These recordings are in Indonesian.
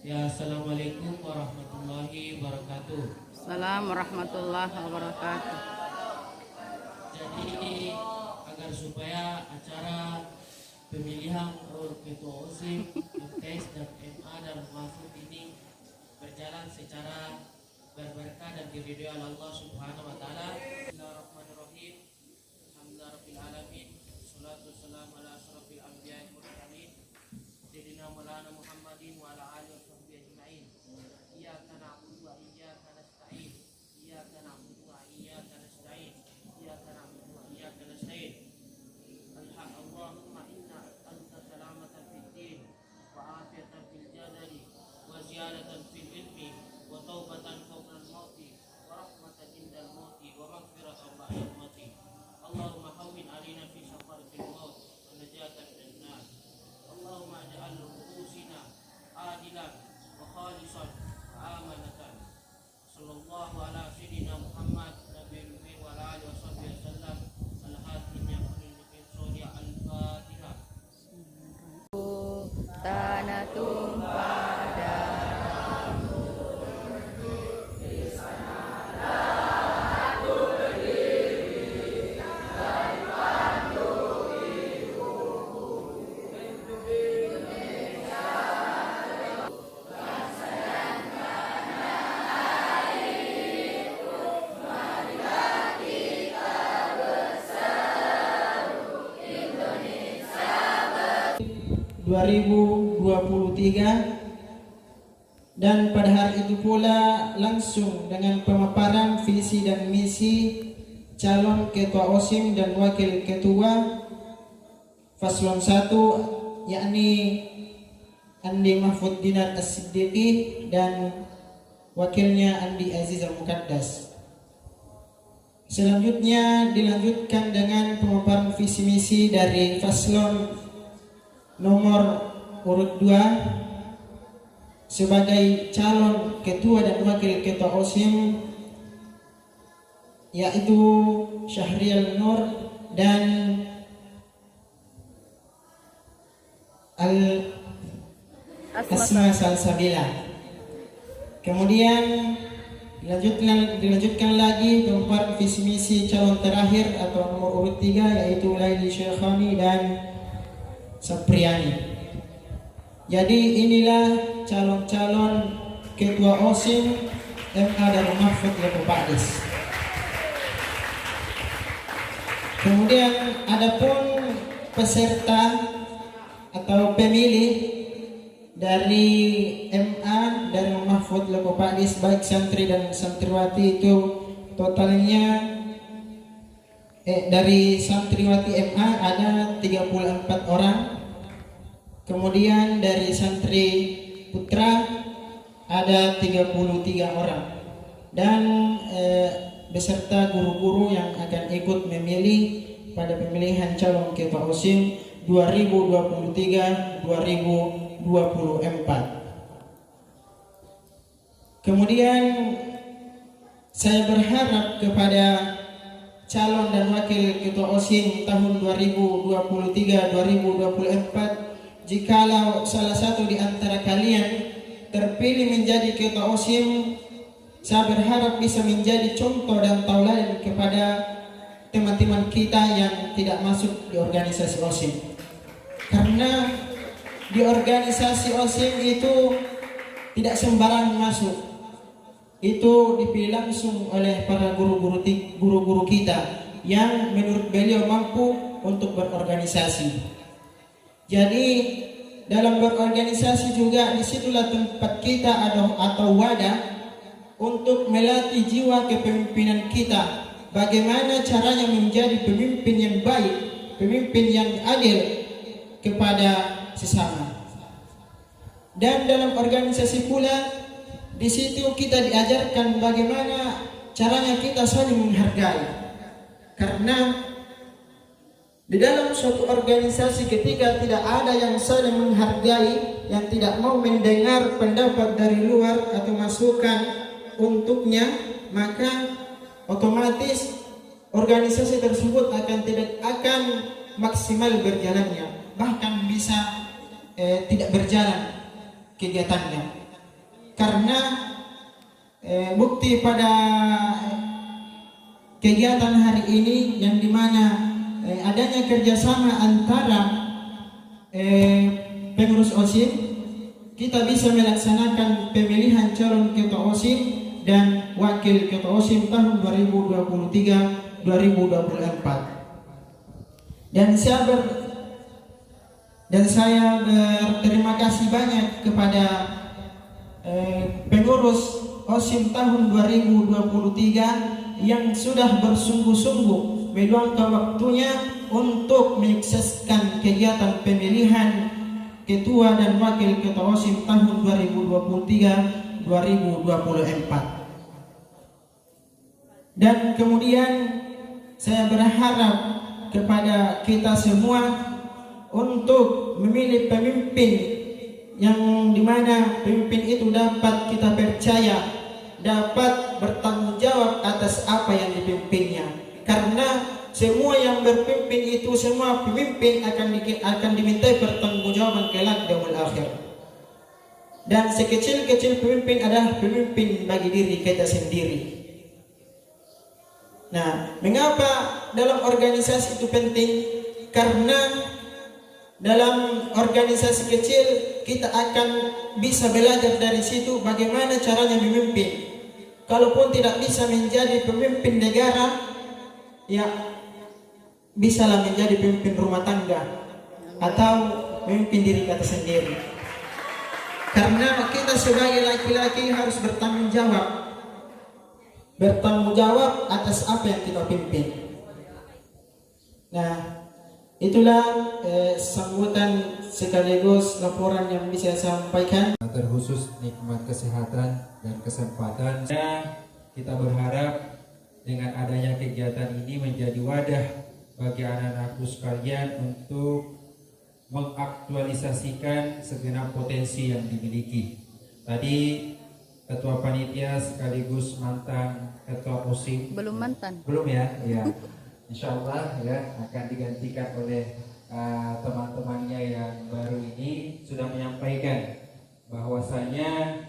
Ya, assalamualaikum warahmatullahi wabarakatuh. Assalamualaikum warahmatullahi wabarakatuh. Jadi agar supaya acara pemilihan ketua OSIM, MTS dan MA dan Mahfud ini berjalan secara berberkah dan diridhoi oleh Allah Subhanahu wa taala. Bismillahirrahmanirrahim. Alhamdulillahirabbil alamin. Wassalatu wassalamu ala asyrofil anbiya'i wal mursalin. Sayyidina Maulana Muhammadin wa ala alihi washabbihi ajma'in. Iyyaka na'budu wa iyyaka nasta'in. Iyyaka na'budu wa iyyaka nasta'in. Iyyaka na'budu wa iyyaka nasta'in. Allahumma inna as'aluka salamatan fid din wa afiyatan fil jasadi wa ziyadatan fil ilmi wa taubatan qabla al-mauti wa rahmatan indal mauti wa maghfiratan ba'da al-mauti. Allahumma hawwin 'alaina fi safaratil maut wa najatan minan nar. Allahumma ij'al ru'usina adilan wa khalisan wa amanatan. Sallallahu ala sayyidina Muhammad nabiyil ummi wa ala alihi wasallam. Al-Hatimah Al-Fatihah. Tanah tumpah dan pada hari itu pula langsung dengan pemaparan visi dan misi calon ketua OSIM dan wakil ketua Faslon 1, yakni Andi Mahfud Dinar As-Siddiqi dan wakilnya Andi Aziz Al-Muqaddas. Selanjutnya dilanjutkan dengan pemaparan visi misi dari Faslon nomor urut 2 sebagai calon ketua dan wakil ketua OSIM, yaitu Syahrial Nur dan Asma Salsabila. Kemudian dilanjutkan lagi pemaparan visi misi calon terakhir atau nomor urut 3, yaitu Laili Syekhani dan Sapriani. Jadi inilah calon-calon ketua OSIM MA dan Mahfud Lepopadis. Kemudian adapun peserta atau pemilih dari MA dan Mahfud Lepopadis, baik santri dan santriwati, itu totalnya dari santriwati MA ada 34 orang. Kemudian dari santri putra ada 33 orang. Dan beserta guru-guru yang akan ikut memilih pada pemilihan calon ketua OSIM 2023-2024. Kemudian saya berharap kepada calon dan wakil ketua OSIM tahun 2023-2024, jikalau salah satu di antara kalian terpilih menjadi ketua OSIM, saya berharap bisa menjadi contoh dan tauladan kepada teman-teman kita yang tidak masuk di organisasi OSIM. Karena di organisasi OSIM itu tidak sembarangan masuk. Itu dipilih langsung oleh para guru-guru kita yang menurut beliau mampu untuk berorganisasi. Jadi dalam berorganisasi juga disitulah tempat kita atau wadah untuk melatih jiwa kepemimpinan kita. Bagaimana caranya menjadi pemimpin yang baik, pemimpin yang adil kepada sesama. Dan dalam organisasi pula di situ kita diajarkan bagaimana caranya kita saling menghargai. Karena di dalam suatu organisasi ketika tidak ada yang saling menghargai, yang tidak mau mendengar pendapat dari luar atau masukan untuknya, maka otomatis organisasi tersebut tidak akan maksimal berjalannya, bahkan bisa tidak berjalan kegiatannya. karena bukti pada kegiatan hari ini yang dimana adanya kerjasama antara pengurus OSIM, kita bisa melaksanakan pemilihan calon ketua OSIM dan wakil ketua OSIM tahun 2023-2024. Dan saya berterima kasih banyak kepada pengurus OSIM tahun 2023 yang sudah bersungguh-sungguh meluangkan waktunya untuk menyukseskan kegiatan pemilihan ketua dan wakil ketua OSIM tahun 2023-2024. Dan kemudian saya berharap kepada kita semua untuk memilih pemimpin yang dimana pemimpin itu dapat kita percaya, dapat bertanggung jawab atas apa yang dipimpinnya. Karena semua yang berpimpin itu, semua pemimpin akan dimintai pertanggungjawaban kelak yaumul akhir. Dan sekecil-kecil pemimpin adalah pemimpin bagi diri kita sendiri. Nah, mengapa dalam organisasi itu penting? Karena dalam organisasi kecil kita akan bisa belajar dari situ bagaimana caranya memimpin. Kalaupun tidak bisa menjadi pemimpin negara, ya bisalah menjadi pemimpin rumah tangga atau memimpin diri kita sendiri. Karena kita sebagai laki-laki harus bertanggung jawab atas apa yang kita pimpin. Nah, itulah sambutan sekaligus laporan yang bisa saya sampaikan. Terkhusus nikmat kesehatan dan kesempatan. Kita berharap dengan adanya kegiatan ini menjadi wadah bagi anak-anakku sekalian untuk mengaktualisasikan segenap potensi yang dimiliki. Tadi ketua panitia sekaligus mantan ketua OSIM. Belum mantan. Belum ya? Ya. Insya Allah ya akan digantikan oleh teman-temannya yang baru ini sudah menyampaikan bahwasanya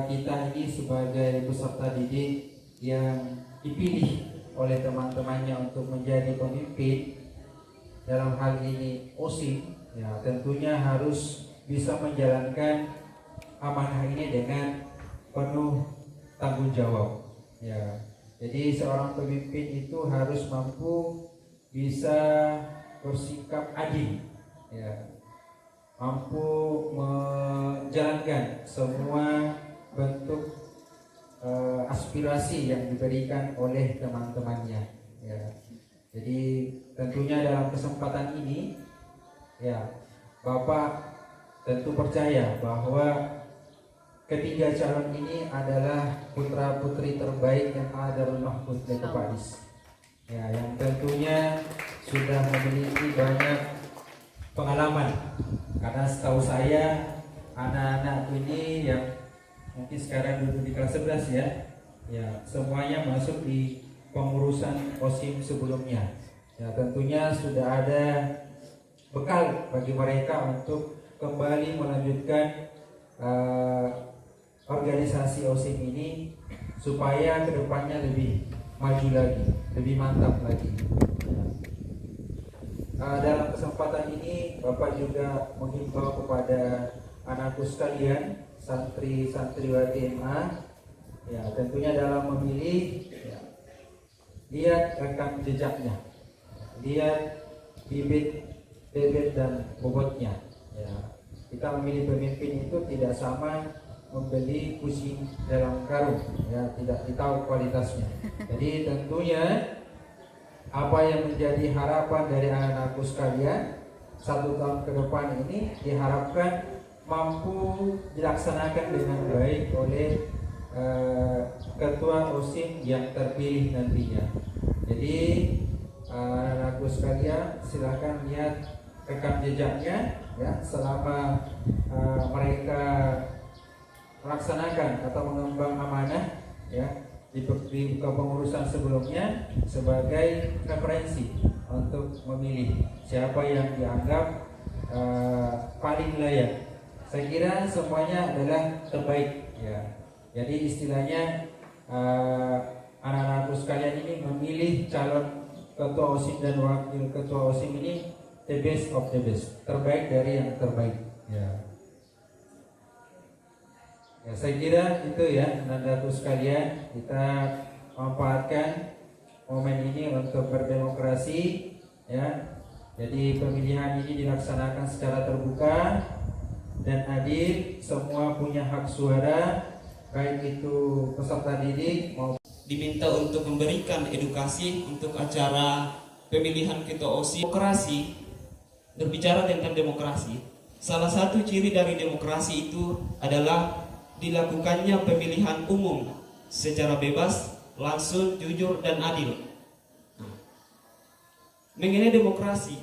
kita ini sebagai peserta didik yang dipilih oleh teman-temannya untuk menjadi pemimpin dalam hal ini OSIM, ya tentunya harus bisa menjalankan amanah ini dengan penuh tanggung jawab. Ya, jadi seorang pemimpin itu harus mampu bisa bersikap adil, ya, mampu menjalankan semua bentuk aspirasi yang diberikan oleh teman-temannya. Ya. Jadi tentunya dalam kesempatan ini, ya, Bapak tentu percaya bahwa ketiga calon ini adalah putra putri terbaik yang ada Darul Mahfudz Padis. Ya, yang tentunya sudah memiliki banyak pengalaman. Karena setahu saya anak-anak ini yang mungkin sekarang duduk di kelas 11 ya, ya semuanya masuk di pengurusan OSIM sebelumnya. Ya tentunya sudah ada bekal bagi mereka untuk kembali melanjutkan organisasi OSIM ini supaya kedepannya lebih maju lagi, lebih mantap lagi. Dalam kesempatan ini Bapak juga menghimbau kepada anakku sekalian, santri-santriwati MA, ya tentunya dalam memilih, ya, lihat rekam jejaknya, lihat bibit dan bobotnya. Ya, kita memilih pemimpin itu tidak sama membeli kucing dalam karung, ya tidak tahu kualitasnya. Jadi tentunya apa yang menjadi harapan dari anak-anakku sekalian 1 tahun ke depan ini diharapkan mampu dilaksanakan dengan baik oleh ketua OSIM yang terpilih nantinya. Jadi anak-anakku sekalian silahkan lihat rekam jejaknya, ya selama mereka melaksanakan atau mengemban amanah, ya di kepengurusan sebelumnya sebagai referensi untuk memilih siapa yang dianggap paling layak saya kira semuanya adalah terbaik ya. Jadi istilahnya anak-anakku sekalian ini memilih calon ketua OSIM dan wakil ketua OSIM ini the best of the best, terbaik dari yang terbaik ya. Ya, saya kira itu ya anak-anakku sekalian, kita manfaatkan momen ini untuk berdemokrasi ya. Jadi pemilihan ini dilaksanakan secara terbuka dan adil, semua punya hak suara, baik itu peserta didik maupun diminta untuk memberikan edukasi untuk acara pemilihan ketua OSIS. Demokrasi, berbicara tentang demokrasi, salah satu ciri dari demokrasi itu adalah dilakukannya pemilihan umum secara bebas, langsung, jujur, dan adil. Mengenai demokrasi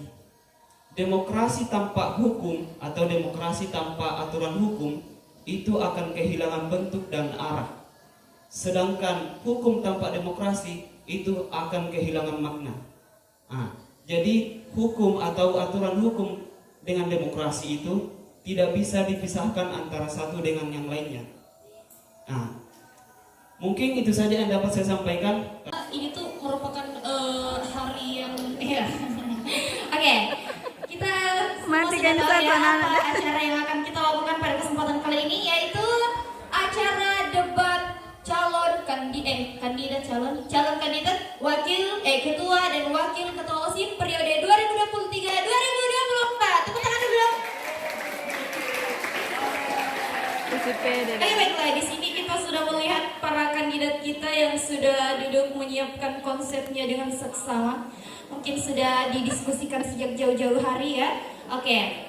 tanpa hukum atau demokrasi tanpa aturan hukum itu akan kehilangan bentuk dan arah. Sedangkan hukum tanpa demokrasi itu akan kehilangan makna. Jadi hukum atau aturan hukum dengan demokrasi itu tidak bisa dipisahkan antara satu dengan yang lainnya. Mungkin itu saja yang dapat saya sampaikan. Ini tuh merupakan hari yang ya. Oke, kita semua sudah tahu ya apa acara yang akan kita lakukan pada kesempatan kali ini, yaitu acara debat calon kandidat ketua dan wakil ketua OSIM periode 2023-2024. Tepuk tangan dulu. Baiklah, di sini kita sudah melihat para kandidat kita yang sudah duduk menyiapkan konsepnya dengan seksama. Mungkin sudah didiskusikan sejak jauh-jauh hari ya. Oke.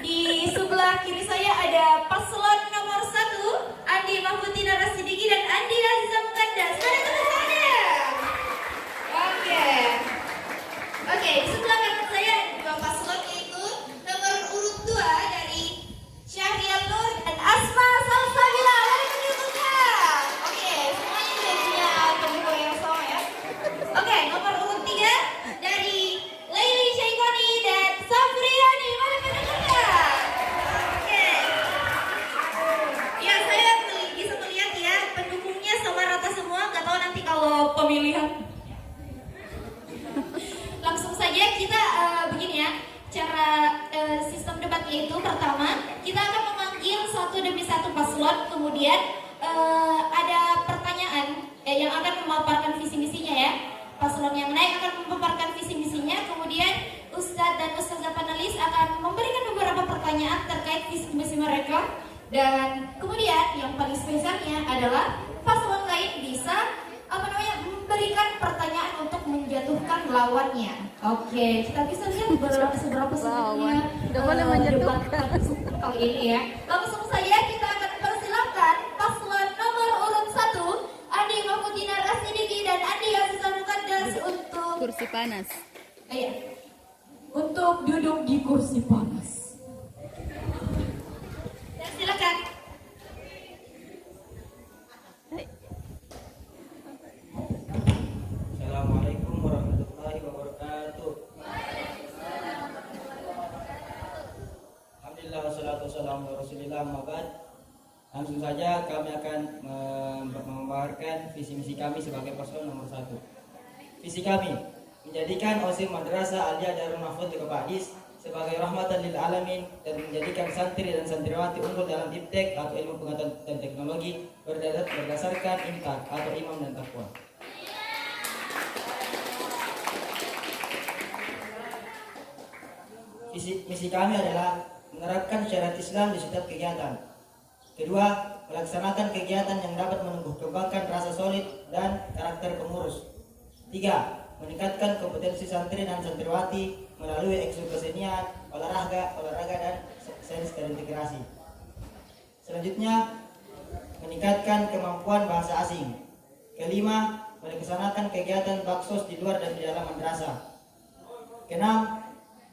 Di sebelah kiri saya ada paslon nomor 1, Andi Mahfutina Rasidiki dan Andi Aziza Mukandas. Mana teman-temannya? Oke, di sebelah kanan saya ada dua paslon, yaitu nomor urut 2 dari Syahrial Nur dan Asma Salsabila. Mari pendukungnya. Oke, semuanya juga punya pendukung yang sama ya. Oke, nomor urut 3 dari Laili Syaikoni dan Safriyani. Mari pendukungnya. Oke. Ya, saya bisa melihat ya pendukungnya sama rata semua. Nggak tahu nanti kalau pemilihan. Langsung saja kita begini ya. Cara sistem debatnya itu pertama kita akan memanggil satu demi satu paslon, kemudian ada pertanyaan yang akan memaparkan visi misinya ya. Paslon yang naik akan memaparkan visi misinya, kemudian Ustadz dan Ustazah panelis akan memberikan beberapa pertanyaan terkait visi misi mereka, dan kemudian yang paling spesialnya adalah paslon lain bisa memberikan pertanyaan untuk menjatuhkan lawannya. Oke, kita bisa lihat seberapa sebenarnya debat kali ini ya. Langsung saja kita akan persilakan paslon nomor urut 1 Andi Mahfutina Rasidiki dan Andi Aziza Mukandas untuk Kursi panas. untuk duduk di kursi panas. Dan silakan. Assalamualaikum warahmatullahi wabarakatuh. Alhamdulillah wassalatu wassalamu ala Rasulillah, amma ba'd. Langsung saja kami akan memaparkan visi misi kami sebagai paslon nomor 1. Visi kami menjadikan OSIM Madrasah Aliyah Darul Mahfudz Kepadis sebagai rahmatan lil alamin dan menjadikan santri dan santriwati unggul dalam iptek atau ilmu pengetahuan dan teknologi berdasarkan imtak atau imam dan takwa. Misi kami adalah menerapkan syariat Islam di setiap kegiatan. Kedua, melaksanakan kegiatan yang dapat menumbuh kembangkan rasa solid dan karakter pengurus. 3. Meningkatkan kompetensi santri dan santriwati melalui ekskul kesenian, olahraga dan sains terintegrasi. Selanjutnya, meningkatkan kemampuan bahasa asing. Kelima, melaksanakan kegiatan baksos di luar dan di dalam madrasah. Keenam,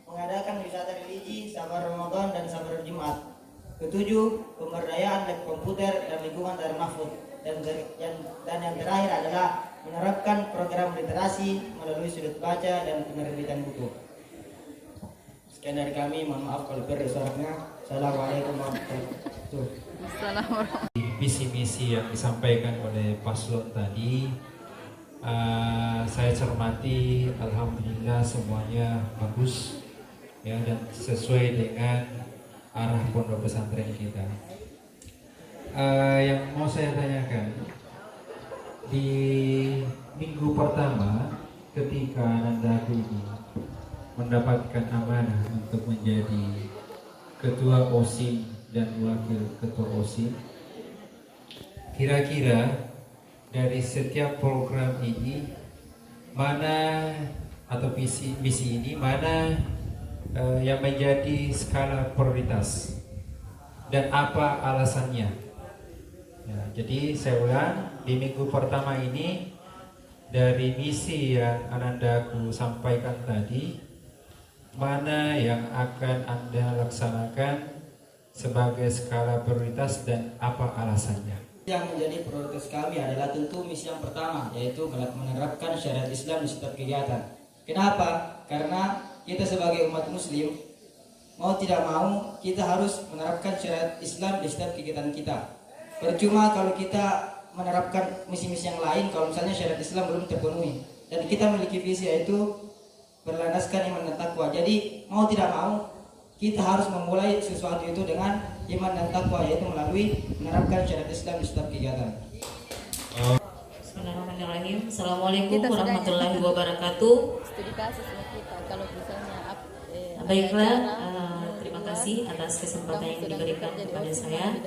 mengadakan wisata religi, sabar Ramadan dan sabar Jumat. Ketujuh, pemberdayaan lab komputer dan lingkungan Darul Mahfudz. Dan yang terakhir adalah menerapkan program literasi melalui sudut baca dan penerbitan buku. Sekian dari kami, mohon maaf kalau bersuaranya. Assalamualaikum warahmatullahi wabarakatuh. Assalamualaikum. Visi-misi yang disampaikan oleh paslon tadi, saya cermati, alhamdulillah semuanya bagus ya, dan sesuai dengan arah pondok pesantren kita. Yang mau saya tanyakan, di minggu pertama ketika Anandaku ini mendapatkan amanah untuk menjadi ketua OSIM dan wakil ketua OSIM, kira-kira dari setiap program ini mana, atau misi ini mana yang menjadi skala prioritas dan apa alasannya? Ya, jadi saya ulang, di minggu pertama ini dari misi yang Anandaku sampaikan tadi, mana yang akan Anda laksanakan sebagai skala prioritas dan apa alasannya? Yang menjadi prioritas kami adalah tentu misi yang pertama, yaitu menerapkan syariat Islam di setiap kegiatan. Kenapa? Karena kita sebagai umat muslim, mau tidak mau kita harus menerapkan syariat Islam di setiap kegiatan kita. Percuma kalau kita menerapkan misi-misi yang lain kalau misalnya syariat Islam belum terpenuhi. Dan kita memiliki visi, yaitu berlandaskan iman dan takwa. Jadi mau tidak mau kita harus memulai sesuatu itu dengan iman dan takwa, yaitu melalui menerapkan syariat Islam di setiap kegiatan. Bismillahirrahmanirrahim. Assalamualaikum Kita sudah warahmatullahi wabarakatuh. Studi kasus ya kita kalau misalnya Baiklah, acara, terima kasih atas kesempatan yang sedang diberikan bekerja di kepada OSIM saya. terlebih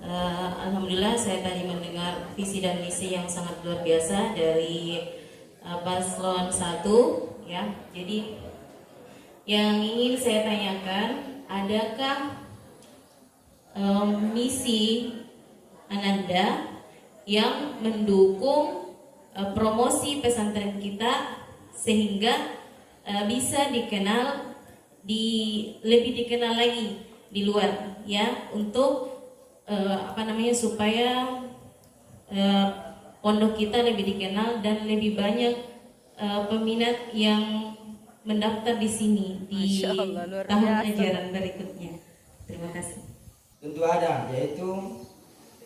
dahulu. Alhamdulillah saya tadi mendengar visi dan misi yang sangat luar biasa dari paslon 1 ya. Jadi yang ingin saya tanyakan, adakah misi Ananda yang mendukung promosi pesantren kita sehingga bisa lebih dikenal lagi di luar ya, untuk supaya pondok kita lebih dikenal dan lebih banyak peminat yang mendaftar di sini di Masya Allah, luar tahun biasa. ajaran berikutnya. Terima kasih. Tentu ada, yaitu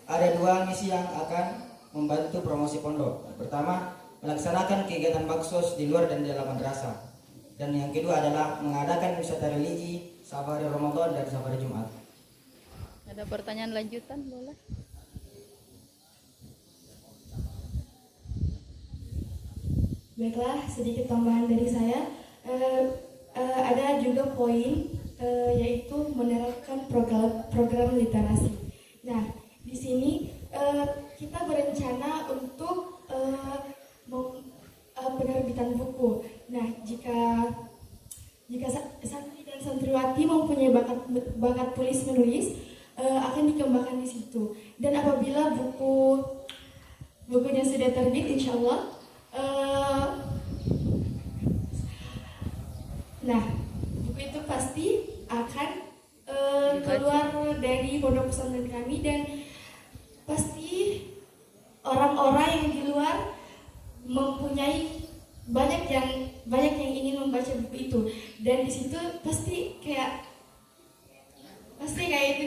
ada dua misi yang akan membantu promosi pondok. Pertama, melaksanakan kegiatan baksos di luar dan di dalam madrasah. Dan yang kedua adalah mengadakan wisata religi safari Ramadan dan safari Jumat. Ada pertanyaan lanjutan boleh? Baiklah, sedikit tambahan dari saya. Ada juga poin yaitu menerapkan program literasi. Nah, di sini kita berencana untuk penerbitan buku. Nah, jika santri dan santriwati mempunyai bakat tulis menulis, akan dikembangkan di situ. Dan apabila bukunya sudah terbit, insya Allah, nah, buku itu pasti akan keluar dari pondok pesantren kami, dan pasti orang-orang yang di luar mempunyai banyak yang ingin membaca buku itu, dan di situ pasti kayak itu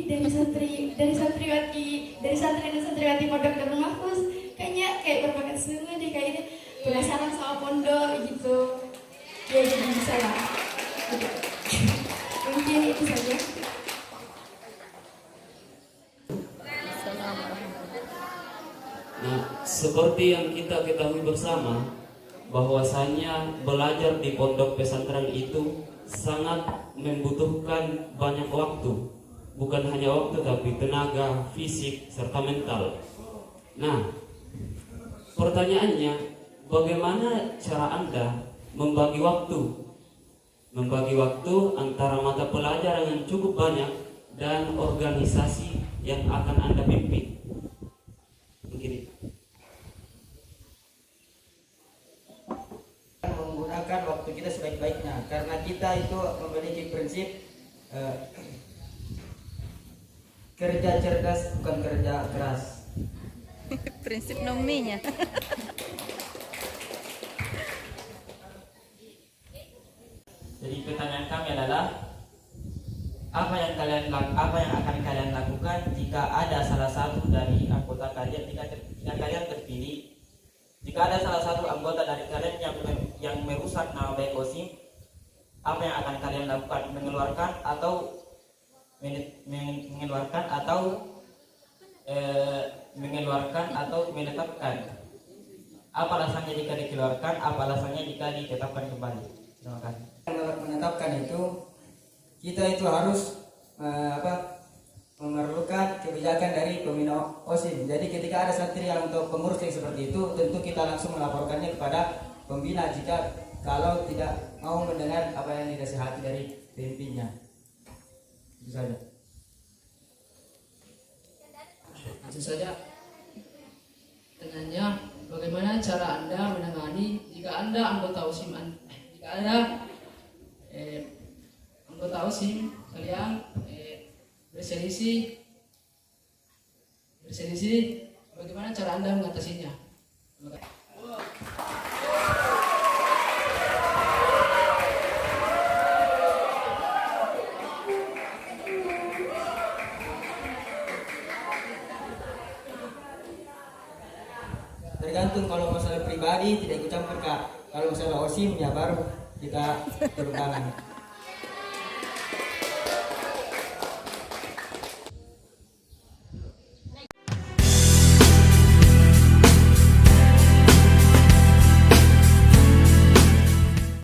dari santri dan santriwati pondok Darul Mahfuz kayaknya berbakat semua deh, kayaknya penasaran sama pondok gitu ya, jadi bisa lah. Mungkin itu saja. Nah, seperti yang kita ketahui bersama, bahwasanya belajar di pondok pesantren itu sangat membutuhkan banyak waktu, bukan hanya waktu tapi tenaga, fisik, serta mental. Nah, pertanyaannya, bagaimana cara Anda membagi waktu antara mata pelajaran yang cukup banyak dan organisasi yang akan Anda pimpin? Begini. Menggunakan waktu kita sebaik-baiknya, karena kita itu memiliki prinsip kerja cerdas bukan kerja keras. Prinsip nominya. Jadi pertanyaan kami adalah, apa yang akan kalian lakukan jika ada salah satu dari anggota kalian jika kalian terpilih, jika ada salah satu anggota dari kalian yang merusak nama baik OSIM, apa yang akan kalian lakukan? Mengeluarkan atau menetapkan? Apa alasannya jika dikeluarkan? Apa alasannya jika ditetapkan kembali? Terima kasih. Menetapkan itu kita itu harus memerlukan kebijakan dari pembina OSIM. Jadi ketika ada santri yang untuk pengurus yang seperti itu, tentu kita langsung melaporkannya kepada pembina jika kalau tidak mau mendengar apa yang dinasihati dari pemimpinnya. Itu saja. Langsung saja. Pertanyaannya, bagaimana cara Anda menangani jika Anda anggota OSIM, jika ada anggota OSIM kalian berselisih, bagaimana cara Anda mengatasinya? Tergantung, kalau masalah pribadi tidak ikut campur Kak. Kalau masalah OSIM ya baru kita turun tangan.